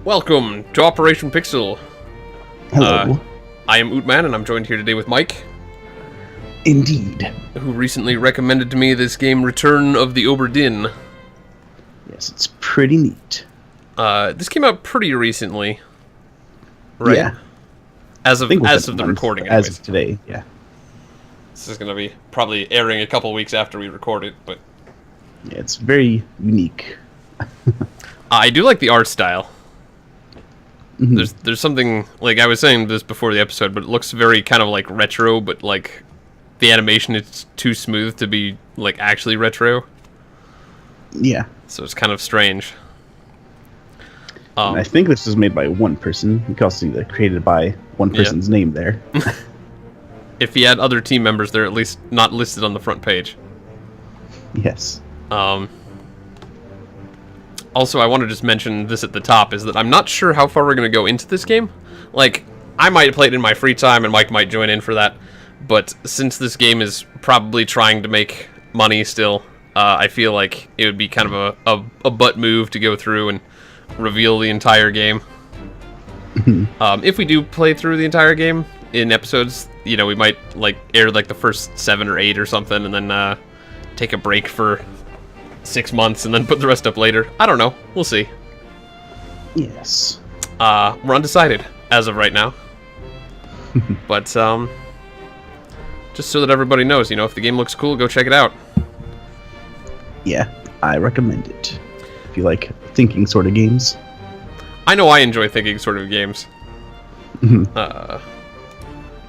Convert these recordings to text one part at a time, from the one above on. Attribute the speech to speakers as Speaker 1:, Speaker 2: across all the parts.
Speaker 1: Welcome to Operation Pixel.
Speaker 2: Hello.
Speaker 1: I am Ootman, and I'm joined here today with Mike,
Speaker 2: Indeed.
Speaker 1: who recently recommended to me this game, Return of the Obra Dinn.
Speaker 2: Yes, it's pretty neat.
Speaker 1: This came out pretty recently, right?
Speaker 2: Yeah.
Speaker 1: As of
Speaker 2: I think
Speaker 1: the recording, anyways.
Speaker 2: As of today, yeah.
Speaker 1: This is going to be probably airing a couple weeks after we record it, but
Speaker 2: Yeah, it's very unique.
Speaker 1: I do like the art style.
Speaker 2: Mhm.
Speaker 1: There's something, like I was saying this before the episode, but it looks very kind of like retro, but like the animation is too smooth to be like actually retro,
Speaker 2: Yeah.
Speaker 1: so it's kind of strange.
Speaker 2: And I think this was made by one person. You can also see that created by one person's name there.
Speaker 1: If he had other team members, they're at least not listed on the front page.
Speaker 2: Yes.
Speaker 1: Also, I want to just mention this at the top, is that I'm not sure how far we're going to go into this game. Like, I might play it in my free time, and Mike might join in for that. But since this game is probably trying to make money still, I feel like it would be kind of a butt move to go through and reveal the entire game. If we do play through the entire game in episodes, you know, we might like air like the first 7 or 8 or something, and then take a break for 6 months and then put the rest up later. I don't know. We'll see.
Speaker 2: Yes.
Speaker 1: We're undecided as of right now. But just so that everybody knows, you know, if the game looks cool, go check it out.
Speaker 2: Yeah, I recommend it. If you like thinking sort of games.
Speaker 1: I know I enjoy thinking sort of games. But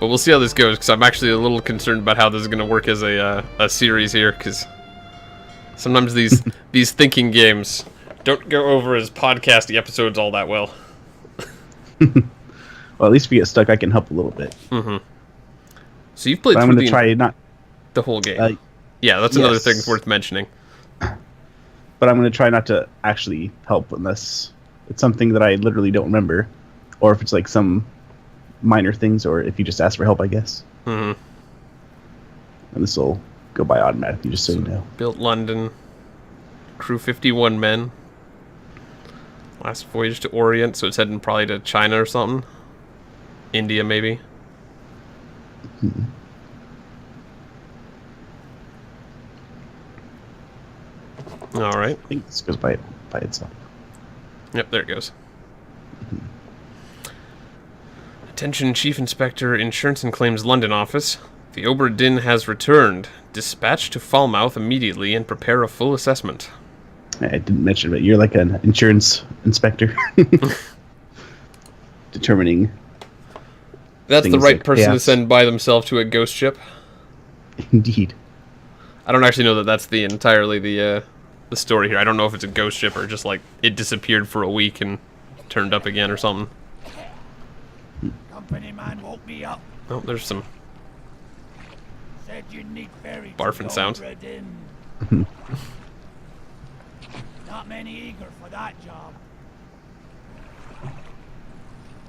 Speaker 1: we'll see how this goes, because I'm actually a little concerned about how this is going to work as a series here, because sometimes these thinking games don't go over as podcasty episodes all that well.
Speaker 2: Well, at least if you get stuck, I can help a little bit.
Speaker 1: So you've played
Speaker 2: But I'm
Speaker 1: through
Speaker 2: going to try not...
Speaker 1: the whole game. Yeah, that's another thing worth mentioning.
Speaker 2: But I'm going to try not to actually help unless it's something that I literally don't remember. Or if it's like some minor things, or if you just ask for help, I guess. And this will go by automatically, just so you know.
Speaker 1: Built London. Crew 51 men. Last voyage to Orient, so it's heading probably to China or something. India, maybe. Alright.
Speaker 2: I think this goes by itself.
Speaker 1: Yep, there it goes. Attention Chief Inspector, Insurance and Claims London Office. The Obra Dinn has returned. Dispatch to Falmouth immediately and prepare a full assessment.
Speaker 2: I didn't mention it, but you're like an insurance inspector. Determining.
Speaker 1: That's the
Speaker 2: things
Speaker 1: right
Speaker 2: like
Speaker 1: person to
Speaker 2: payouts.
Speaker 1: send by themselves to a ghost ship.
Speaker 2: Indeed.
Speaker 1: I don't actually know that that's entirely the story here. I don't know if it's a ghost ship or just like it disappeared for a week and turned up again or something.
Speaker 3: Company man woke me up.
Speaker 1: Oh, there's some
Speaker 3: Said you need ferry to
Speaker 1: barfing sounds.
Speaker 3: Obra Dinn. Not many eager for that job.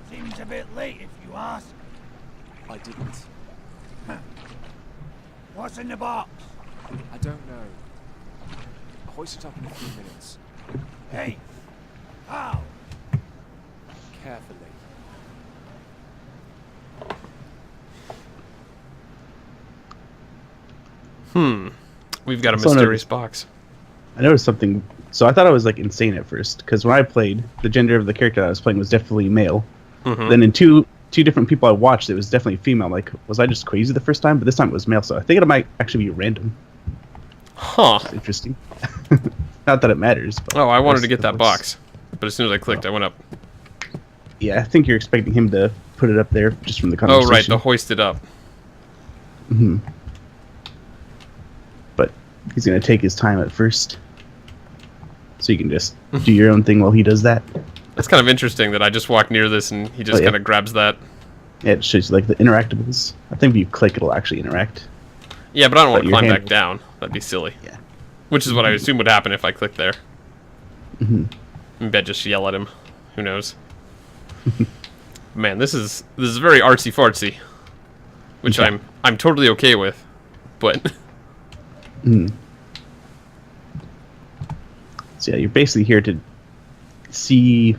Speaker 3: Seems a bit late if you ask.
Speaker 4: I didn't.
Speaker 3: What's in the box?
Speaker 4: I don't know. I'll hoist it up in a few minutes.
Speaker 3: Hey, how?
Speaker 4: Carefully.
Speaker 1: We've got a
Speaker 2: So
Speaker 1: mysterious box.
Speaker 2: I noticed something. So I thought I was like insane at first, because when I played, the gender of the character I was playing was definitely male. Then in two different people I watched, it was definitely female. Like, was I just crazy the first time? But this time it was male, so I think it might actually be random.
Speaker 1: Huh.
Speaker 2: It's interesting. Not that it matters. But
Speaker 1: Oh, I wanted to
Speaker 2: it
Speaker 1: get that
Speaker 2: looks-
Speaker 1: box. But as soon as I clicked, I went up.
Speaker 2: Yeah, I think you're expecting him to put it up there just from the
Speaker 1: Oh,
Speaker 2: conversation.
Speaker 1: right, to hoist it up.
Speaker 2: But he's going to take his time at first. So you can just do your own thing while he does that.
Speaker 1: It's kind of interesting that I just walked near this and he just
Speaker 2: Oh, yeah.
Speaker 1: kind of grabs that.
Speaker 2: Yeah, it shows you like the interactables. I think if you click, it'll actually interact.
Speaker 1: Yeah, but I don't want to
Speaker 2: your
Speaker 1: climb
Speaker 2: hand-
Speaker 1: back down. That'd be silly.
Speaker 2: Yeah.
Speaker 1: Which is what I assume would happen if I clicked there. Maybe I'd just yell at him. Who knows? Man, this is very artsy fartsy, which
Speaker 2: Yeah.
Speaker 1: I'm totally okay with. But
Speaker 2: So yeah, you're basically here to see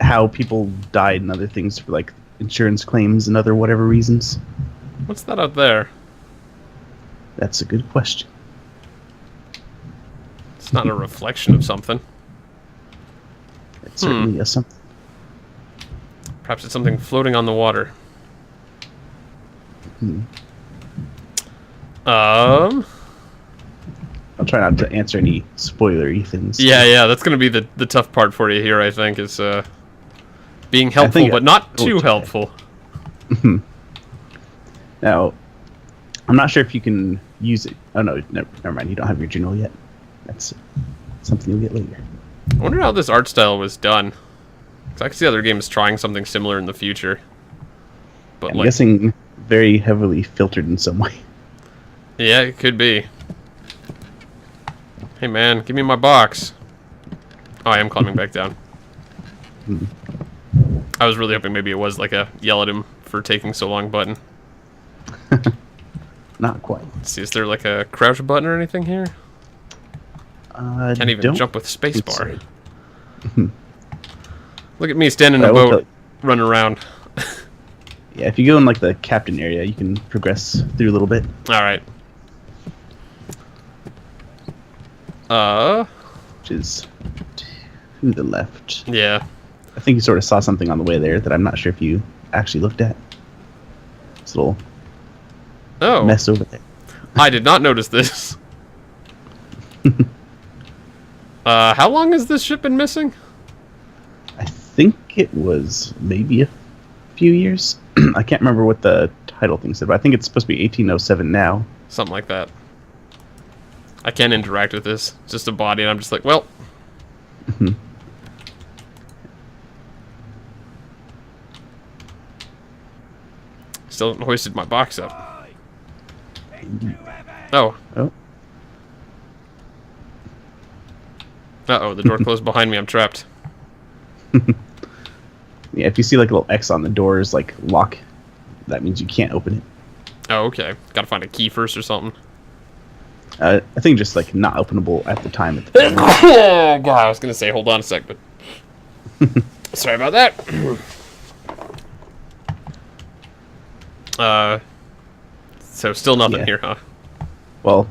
Speaker 2: how people died and other things for like insurance claims and other whatever reasons.
Speaker 1: What's that out there?
Speaker 2: That's a good question.
Speaker 1: It's not a reflection of something.
Speaker 2: It's certainly a something.
Speaker 1: Perhaps it's something floating on the water.
Speaker 2: I'll try not to answer any spoilery things.
Speaker 1: Yeah, that's gonna be the tough part for you here, I think, is being helpful, but not too helpful.
Speaker 2: Now, I'm not sure if you can use it. Oh no, never mind. You don't have your journal yet. That's something you'll get later.
Speaker 1: I wonder how this art style was done. 'Cause I can see other games trying something similar in the future. But
Speaker 2: I'm guessing very heavily filtered in some way.
Speaker 1: Yeah, it could be. Hey man, give me my box. Oh, I am climbing back down. I was really hoping maybe it was like a yell at him for taking so long button.
Speaker 2: Not quite.
Speaker 1: Let's see, is there like a crouch button or anything here? Can't even jump with spacebar. Look at me standing in a boat, running around.
Speaker 2: Yeah, if you go in like the captain area, you can progress through a little bit.
Speaker 1: All right.
Speaker 2: Which is to the left.
Speaker 1: Yeah.
Speaker 2: I think you sort of saw something on the way there that I'm not sure if you actually looked at. This little mess over there.
Speaker 1: I did not notice this. How long has this ship been missing?
Speaker 2: I think it was maybe a few years. I can't remember what the title thing said, but I think it's supposed to be 1807 now.
Speaker 1: Something like that. I can't interact with this. It's just a body, and I'm just like, well. Still haven't hoisted my box up. Oh. Uh-oh, the door closed behind me. I'm trapped.
Speaker 2: Yeah, if you see like a little X on the doors, like lock, that means you can't open it.
Speaker 1: Oh, okay. Gotta find a key first or something.
Speaker 2: I think just like not openable at the time.
Speaker 1: Oh, God, I was gonna say, hold on a sec, but sorry about that. So still nothing here, huh?
Speaker 2: Well,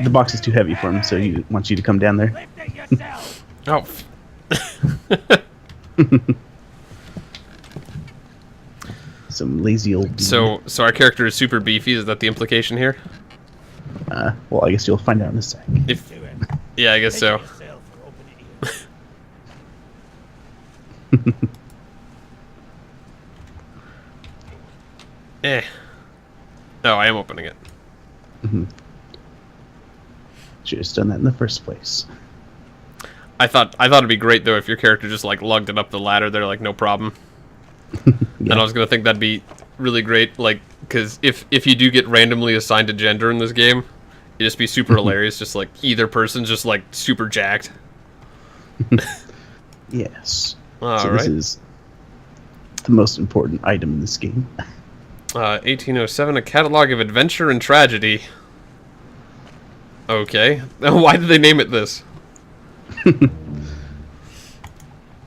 Speaker 2: the box is too heavy for him, so he wants you to come down there.
Speaker 1: Oh.
Speaker 2: Some lazy old.
Speaker 1: So our character is super beefy. Is that the implication here?
Speaker 2: Well, I guess you'll find out in a sec.
Speaker 1: Yeah, I guess so. Oh, I am opening it.
Speaker 2: Should have done that in the first place.
Speaker 1: I thought it'd be great though if your character just like lugged it up the ladder there, like no problem. And I was gonna think that'd be really great, like, because if you do get randomly assigned a gender in this game, it'd just be super hilarious. Just like either person's just like super jacked.
Speaker 2: Yes.
Speaker 1: All right.
Speaker 2: This is the most important item in this game.
Speaker 1: 1807, a catalog of adventure and tragedy. Okay. Why did they name it this?
Speaker 2: And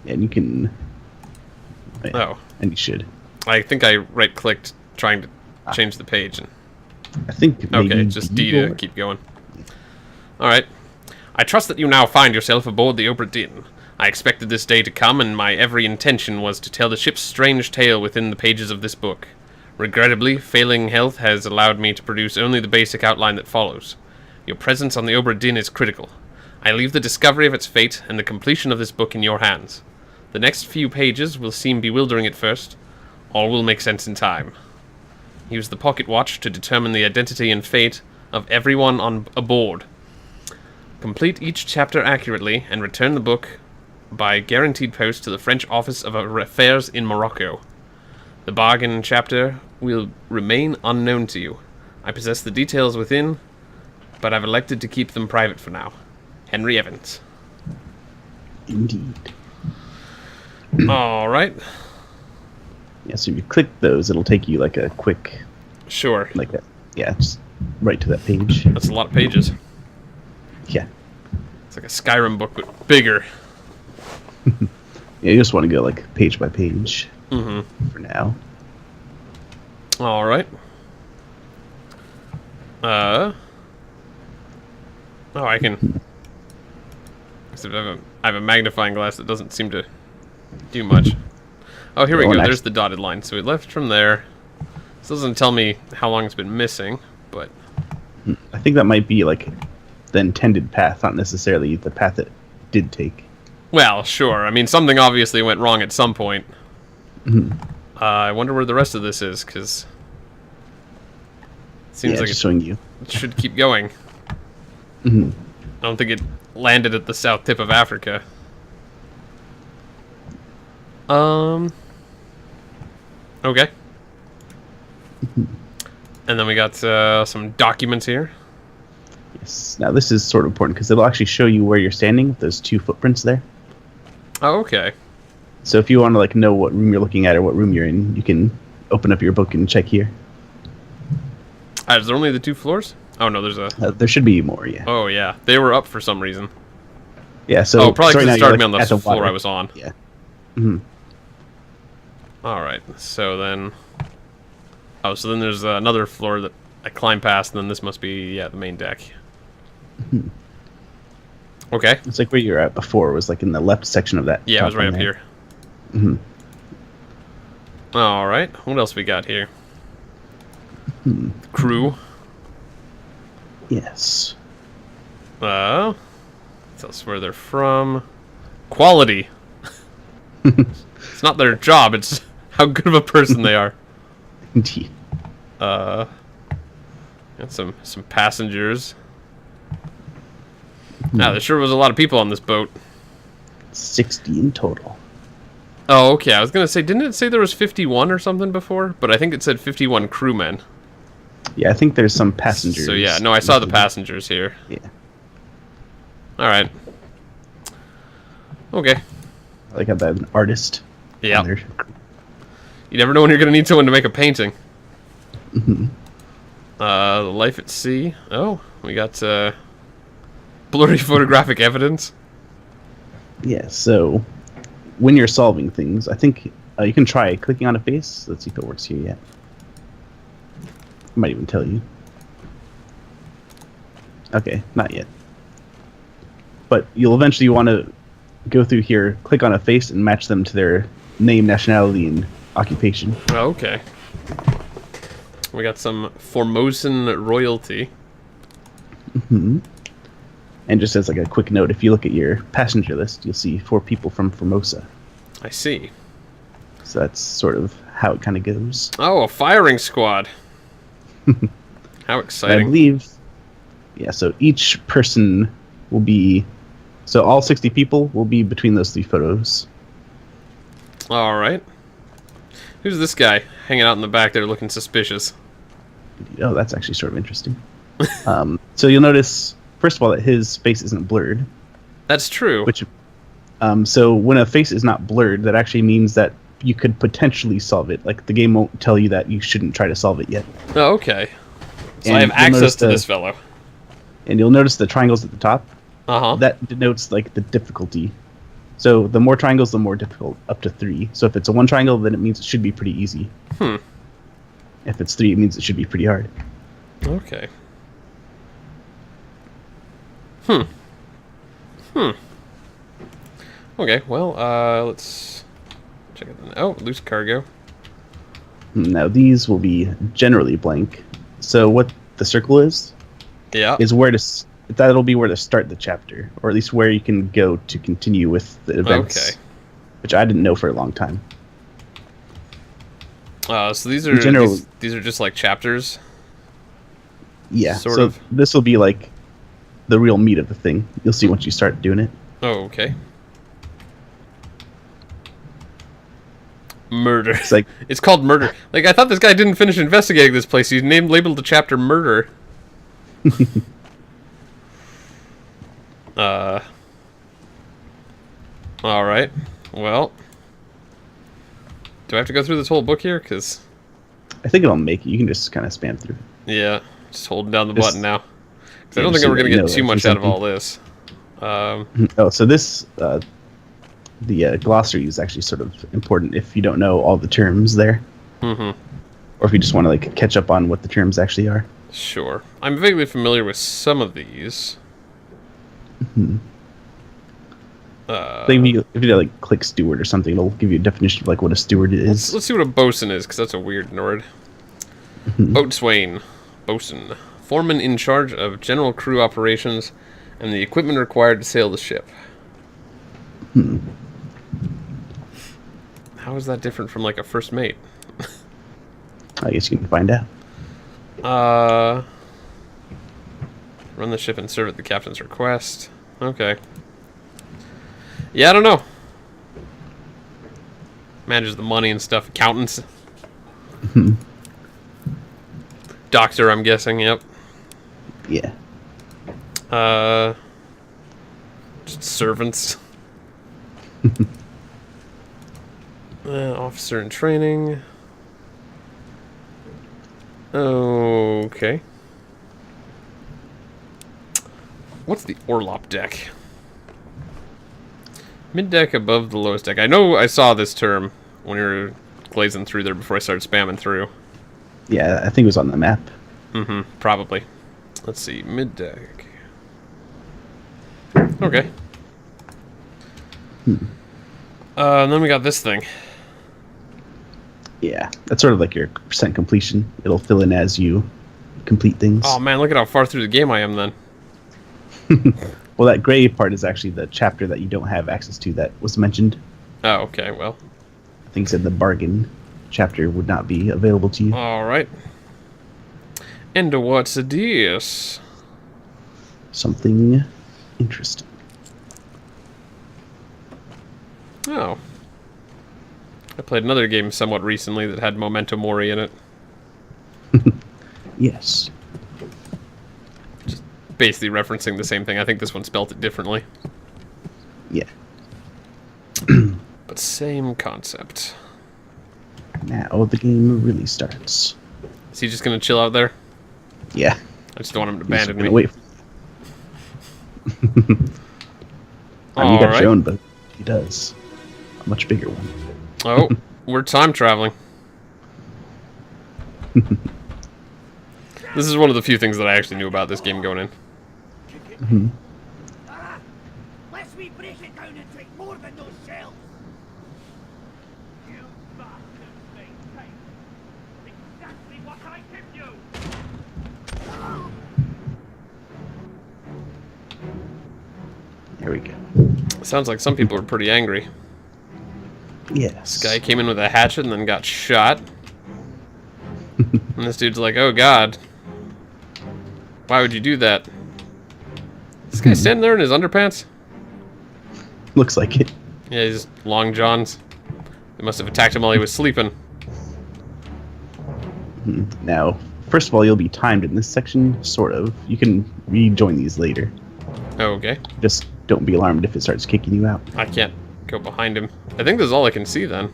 Speaker 2: you can.
Speaker 1: Oh.
Speaker 2: And you should.
Speaker 1: I think I right-clicked trying to change the page. And
Speaker 2: I think maybe
Speaker 1: okay, just D to keep going. Alright. I trust that you now find yourself aboard the Obra Dinn. I expected this day to come, and my every intention was to tell the ship's strange tale within the pages of this book. Regrettably, failing health has allowed me to produce only the basic outline that follows. Your presence on the Obra Dinn is critical. I leave the discovery of its fate and the completion of this book in your hands. The next few pages will seem bewildering at first. All will make sense in time. Use the pocket watch to determine the identity and fate of everyone on aboard. Complete each chapter accurately and return the book by guaranteed post to the French Office of Affairs in Morocco. The bargain chapter will remain unknown to you. I possess the details within, but I've elected to keep them private for now. Henry Evans.
Speaker 2: Indeed.
Speaker 1: Alright.
Speaker 2: Yeah, so if you click those, it'll take you like a quick...
Speaker 1: Sure.
Speaker 2: Like that. Yeah, just right to that page.
Speaker 1: That's a lot of pages.
Speaker 2: Yeah.
Speaker 1: It's like a Skyrim book, but bigger.
Speaker 2: Yeah, you just want to go like page by page
Speaker 1: Mm-hmm.
Speaker 2: for now.
Speaker 1: All right. Oh, I can. Except I have a magnifying glass that doesn't seem to do much. Oh, here we go. There's the dotted line. So it left from there. This doesn't tell me how long it's been missing, but
Speaker 2: I think that might be like the intended path, not necessarily the path it did take.
Speaker 1: well, sure. I mean, something obviously went wrong at some point. I wonder where the rest of this is, because it seems like
Speaker 2: just showing you.
Speaker 1: it should keep going. I don't think it landed at the south tip of Africa. Okay. And then we got some documents here.
Speaker 2: Yes. Now this is sort of important because it'll actually show you where you're standing with those 2 footprints there.
Speaker 1: Oh, okay.
Speaker 2: So if you want to like know what room you're looking at or what room you're in, you can open up your book and check here.
Speaker 1: Is there only the 2 floors? Oh no, there's a.
Speaker 2: There should be more, yeah.
Speaker 1: Oh yeah, they were up for some reason.
Speaker 2: Yeah. So
Speaker 1: Oh, probably
Speaker 2: so
Speaker 1: because
Speaker 2: right
Speaker 1: it
Speaker 2: now
Speaker 1: started me
Speaker 2: you're,
Speaker 1: on the
Speaker 2: at
Speaker 1: floor
Speaker 2: water.
Speaker 1: I was on.
Speaker 2: Yeah.
Speaker 1: All right. So then. Oh, so then there's another floor that I climb past, and then this must be the main deck. Okay.
Speaker 2: It's like where you were at before. It was like in the left section of that.
Speaker 1: Yeah, it was
Speaker 2: top
Speaker 1: right
Speaker 2: one
Speaker 1: up
Speaker 2: there.
Speaker 1: here. All right. What else we got here? Crew.
Speaker 2: Yes.
Speaker 1: Tell us where they're from. Quality. It's not their job. It's how good of a person they are.
Speaker 2: Indeed.
Speaker 1: Got some passengers. There sure was a lot of people on this boat.
Speaker 2: 60 in total.
Speaker 1: Oh, okay. I was gonna say, didn't it say there was 51 or something before? But I think it said 51 crewmen.
Speaker 2: Yeah, I think there's some passengers.
Speaker 1: So yeah, no, I saw the passengers here.
Speaker 2: Yeah.
Speaker 1: All right. Okay.
Speaker 2: I like how that an artist.
Speaker 1: Yeah.
Speaker 2: on there.
Speaker 1: You never know when you're gonna need someone to make a painting. The life at sea. Oh, we got blurry photographic evidence.
Speaker 2: Yeah, so when you're solving things, I think you can try clicking on a face. Let's see if it works here yet. I might even tell you. Okay, not yet. But you'll eventually want to go through here, click on a face, and match them to their name, nationality, and occupation.
Speaker 1: Oh, okay. We got some Formosan royalty.
Speaker 2: And just as like a quick note, if you look at your passenger list, you'll see 4 people from Formosa.
Speaker 1: I see.
Speaker 2: So that's sort of how it kind of goes.
Speaker 1: Oh, a firing squad. How
Speaker 2: And I
Speaker 1: exciting.
Speaker 2: believe, yeah, so each person will be, so all 60 people will be between those 3 photos.
Speaker 1: All right. Who's this guy hanging out in the back there looking suspicious?
Speaker 2: Oh, that's actually sort of interesting. So you'll notice, first of all, that his face isn't blurred.
Speaker 1: That's true.
Speaker 2: Which, so when a face is not blurred, that actually means that you could potentially solve it. Like, the game won't tell you that you shouldn't try to solve it yet.
Speaker 1: Oh, okay. So
Speaker 2: And
Speaker 1: I have
Speaker 2: you'll
Speaker 1: access
Speaker 2: notice
Speaker 1: to this fellow.
Speaker 2: And you'll notice the triangles at the top.
Speaker 1: Uh-huh.
Speaker 2: That denotes, like, the difficulty. So the more triangles, the more difficult, up to 3. So if it's a 1 triangle, then it means it should be pretty easy. If it's 3, it means it should be pretty hard.
Speaker 1: Okay. Okay, well, let's check it then. Oh, loose cargo.
Speaker 2: Now these will be generally blank. So what the circle is
Speaker 1: Yeah.
Speaker 2: where to that'll be where to start the chapter, or at least where you can go to continue with the events.
Speaker 1: Okay.
Speaker 2: Which I didn't know for a long time.
Speaker 1: So these are
Speaker 2: general-
Speaker 1: these are just like chapters.
Speaker 2: Yeah.
Speaker 1: Sort
Speaker 2: so
Speaker 1: of.
Speaker 2: this will be like the real meat of the thing. You'll see once you start doing it.
Speaker 1: Oh, okay. Murder.
Speaker 2: It's like
Speaker 1: It's called murder. Like, I thought this guy didn't finish investigating this place. He's labeled the chapter murder. All right. Well, do I have to go through this whole book here? Because,
Speaker 2: I think it'll make it. You can just kind of spam through.
Speaker 1: yeah, just holding down the
Speaker 2: Just-
Speaker 1: button now. 'Cause I
Speaker 2: yeah,
Speaker 1: don't
Speaker 2: just
Speaker 1: think
Speaker 2: so
Speaker 1: we're
Speaker 2: that
Speaker 1: going
Speaker 2: you
Speaker 1: to
Speaker 2: know
Speaker 1: get too
Speaker 2: that
Speaker 1: much
Speaker 2: there's
Speaker 1: out of all
Speaker 2: something.
Speaker 1: this.
Speaker 2: Oh, so this the glossary is actually sort of important if you don't know all the terms there.
Speaker 1: Mm-hmm.
Speaker 2: Or if you just want to like catch up on what the terms actually are.
Speaker 1: Sure. I'm vaguely familiar with some of these.
Speaker 2: Mm-hmm. Like if you like click steward or something, it'll give you a definition of like what a steward is.
Speaker 1: Let's see what a bosun is, because that's a weird word. Boatswain. Bosun. Foreman in charge of general crew operations and the equipment required to sail the ship. How is that different from like a first mate?
Speaker 2: I guess you can find out.
Speaker 1: Run the ship and serve at the captain's request. Okay. Yeah, I don't know. Manage the money and stuff. Accountants. Doctor, I'm guessing. Yep.
Speaker 2: Yeah.
Speaker 1: Just servants. Officer in training. Okay. What's the orlop deck? Mid-deck above the lowest deck. I know I saw this term when you were glazing through there before I started spamming through.
Speaker 2: Yeah, I think it was on the map.
Speaker 1: Mm-hmm, probably. Let's see, mid-deck. Okay. And then we got this thing.
Speaker 2: Yeah, that's sort of like your percent completion. It'll fill in as you complete things.
Speaker 1: Oh man, look at how far through the game I am then.
Speaker 2: Well, that gray part is actually the chapter that you don't have access to that was mentioned.
Speaker 1: Oh, okay, well.
Speaker 2: I think it said the bargain chapter would not be available to you.
Speaker 1: Alright. And what's this?
Speaker 2: Something interesting.
Speaker 1: Oh. I played another game somewhat recently that had Memento Mori in it.
Speaker 2: Yes.
Speaker 1: Just basically referencing the same thing. I think this one spelt it differently.
Speaker 2: Yeah.
Speaker 1: But same concept.
Speaker 2: Now the game really starts.
Speaker 1: Is he just gonna chill out there?
Speaker 2: Yeah.
Speaker 1: I just don't want him to
Speaker 2: He's
Speaker 1: abandon
Speaker 2: gonna
Speaker 1: me.
Speaker 2: wait. I mean, you got your own boat. He does. A much bigger one.
Speaker 1: Oh, we're time traveling. This is one of the few things that I actually knew about this game going in.
Speaker 2: Mm-hmm.
Speaker 3: Let's we break it down and take more than those shells. You bastards make time. Exactly what I give you.
Speaker 2: There we go.
Speaker 1: Sounds like some people are pretty angry.
Speaker 2: Yes.
Speaker 1: This guy came in with a hatchet and then got shot. And this dude's like, oh god. Why would you do that? This guy standing there in his underpants?
Speaker 2: Looks like it.
Speaker 1: Yeah, he's long johns. They must have attacked him while he was sleeping.
Speaker 2: Now, first of all, you'll be timed in this section, sort of. You can rejoin these later.
Speaker 1: Oh, okay.
Speaker 2: Just don't be alarmed if it starts kicking you out.
Speaker 1: I can't go behind him. I think this is all I can see then.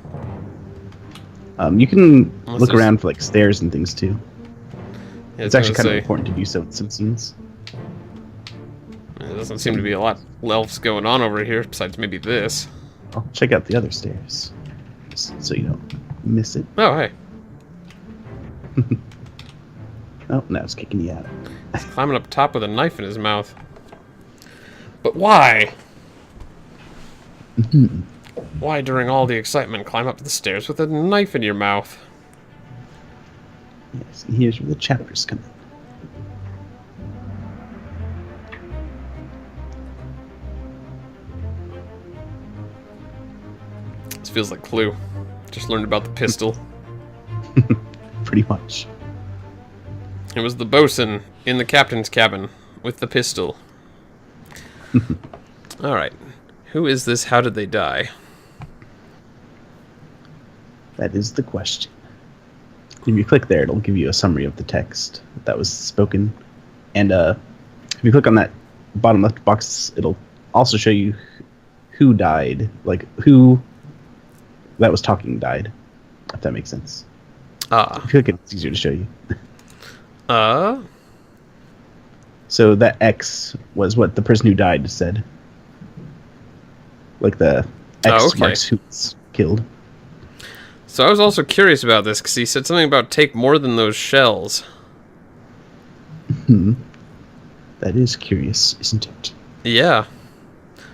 Speaker 2: You can
Speaker 1: Unless
Speaker 2: look
Speaker 1: there's-
Speaker 2: around for like stairs and things too.
Speaker 1: Yeah,
Speaker 2: It's actually kind of
Speaker 1: say,
Speaker 2: important to do so in some scenes.
Speaker 1: there doesn't seem to be a lot else going on over here besides maybe this.
Speaker 2: I'll check out the other stairs, just so you don't miss it.
Speaker 1: Oh, hey.
Speaker 2: Oh, now it's kicking you out.
Speaker 1: He's climbing up top with a knife in his mouth. But why? Why, during all the excitement, climb up the stairs with a knife in your mouth?
Speaker 2: Yes, and here's where the chapters come in.
Speaker 1: This feels like Clue. Just learned about the pistol.
Speaker 2: Pretty much.
Speaker 1: It was the bosun in the captain's cabin with the pistol. Alright. Who is this? How did they die?
Speaker 2: That is the question. If you click there, it'll give you a summary of the text that was spoken. And if you click on that bottom left box, it'll also show you who died. Like, who that was talking died. If that makes sense.
Speaker 1: Ah.
Speaker 2: If you click it, it's easier to show you.
Speaker 1: Uh?
Speaker 2: So that X was what the person who died said. Like the X
Speaker 1: Oh, okay.
Speaker 2: marks who's killed.
Speaker 1: So I was also curious about this, because he said something about take more than those shells.
Speaker 2: That is curious, isn't it?
Speaker 1: Yeah.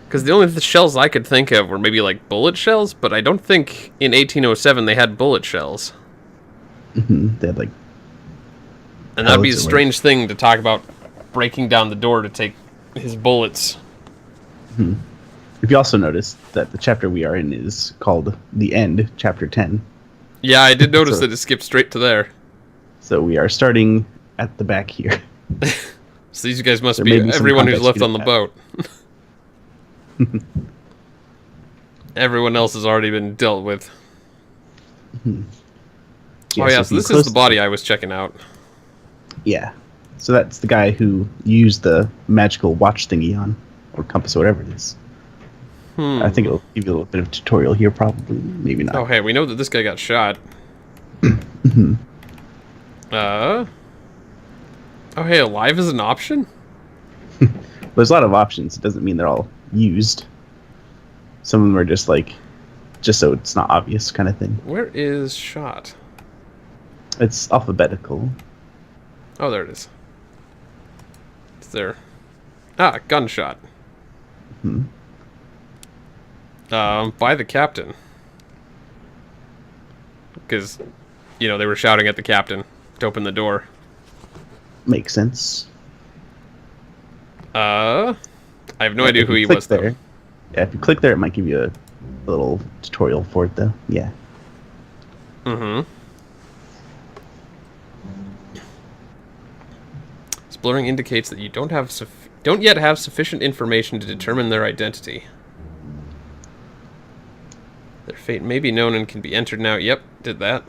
Speaker 1: Because the only shells I could think of were maybe like bullet shells, but I don't think in 1807 they had bullet shells.
Speaker 2: They had like.
Speaker 1: And that'd be a
Speaker 2: pellets or
Speaker 1: strange thing to talk about, breaking down the door to take his bullets.
Speaker 2: If you also notice that the chapter we are in is called The End, Chapter 10.
Speaker 1: Yeah, I did notice
Speaker 2: So-
Speaker 1: that it skipped straight to there.
Speaker 2: So we are starting at the back here.
Speaker 1: So these guys must
Speaker 2: There
Speaker 1: be
Speaker 2: may be some
Speaker 1: everyone who's
Speaker 2: context
Speaker 1: left
Speaker 2: we
Speaker 1: on the
Speaker 2: don't
Speaker 1: boat. Everyone else has already been dealt with. Oh yeah,
Speaker 2: if
Speaker 1: so
Speaker 2: you
Speaker 1: this is
Speaker 2: close-
Speaker 1: the body I was checking out.
Speaker 2: Yeah. So that's the guy who used the magical watch thingy on, or compass, or whatever it is. I think it'll give you a little bit of tutorial here, probably. Maybe not.
Speaker 1: Oh hey, we know that this guy got shot. Oh hey, alive is an option?
Speaker 2: There's a lot of options. It doesn't mean they're all used. Some of them are just like, just so it's not obvious kind of thing.
Speaker 1: Where is shot?
Speaker 2: It's alphabetical.
Speaker 1: Oh, there it is. It's there. Ah, gunshot. By the captain. Because, you know, they were shouting at the captain to open the door.
Speaker 2: Makes sense.
Speaker 1: I have no idea
Speaker 2: If
Speaker 1: who
Speaker 2: you
Speaker 1: he
Speaker 2: click
Speaker 1: was,
Speaker 2: there.
Speaker 1: though.
Speaker 2: Yeah, if you click there, it might give you a little tutorial for it, though. Yeah.
Speaker 1: Mm-hmm. This blurring indicates that you don't yet have sufficient information to determine their identity. Their fate may be known and can be entered now. Yep, did that.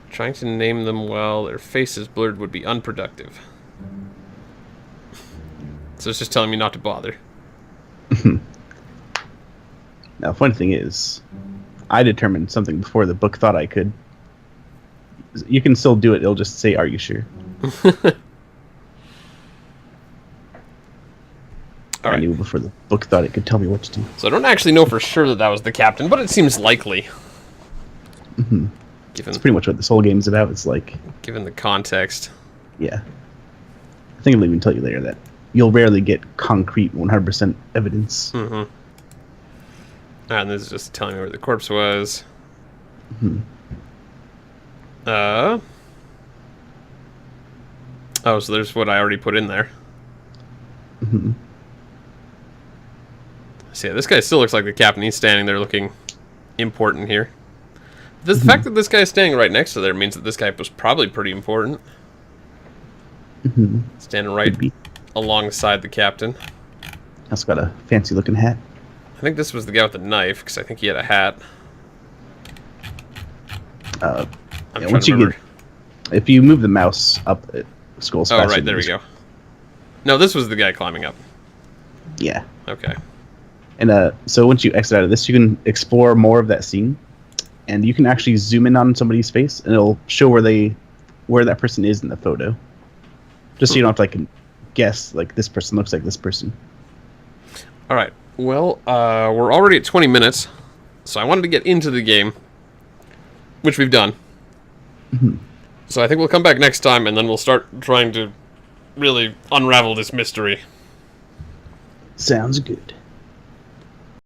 Speaker 1: Trying to name them while their face is blurred would be unproductive. So it's just telling me not to bother.
Speaker 2: Now, funny thing is, I determined something before the book thought I could. You can still do it. It'll just say, "Are you sure?" I
Speaker 1: Alright.
Speaker 2: knew before the book thought it could tell me what to do.
Speaker 1: So I don't actually know for sure that that was the captain, but it seems likely. Given
Speaker 2: It's pretty much what this whole game's about. It's like,
Speaker 1: given the context.
Speaker 2: yeah. I think I'll even tell you later that you'll rarely get concrete 100% evidence.
Speaker 1: And this is just telling me where the corpse was. Oh, so there's what I already put in there. So yeah, this guy still looks like the captain. He's standing there looking important here. The fact that this guy's standing right next to there means that this guy was probably pretty important. Standing right
Speaker 2: Could be.
Speaker 1: alongside the captain.
Speaker 2: Also got a fancy looking hat.
Speaker 1: I think this was the guy with the knife, because I think he had a hat. I'm trying
Speaker 2: Once
Speaker 1: to
Speaker 2: you
Speaker 1: remember.
Speaker 2: get, if you move the mouse up, it scrolls
Speaker 1: Oh,
Speaker 2: faster.
Speaker 1: right, there we go. No, this was the guy climbing up.
Speaker 2: Yeah.
Speaker 1: Okay.
Speaker 2: And so once you exit out of this, you can explore more of that scene, and you can actually zoom in on somebody's face, and it'll show where that person is in the photo. Just so you don't have to like guess like this person looks like this person.
Speaker 1: All right. Well, we're already at 20 minutes, so I wanted to get into the game, which we've done. So I think we'll come back next time, and then we'll start trying to really unravel this mystery.
Speaker 2: Sounds good.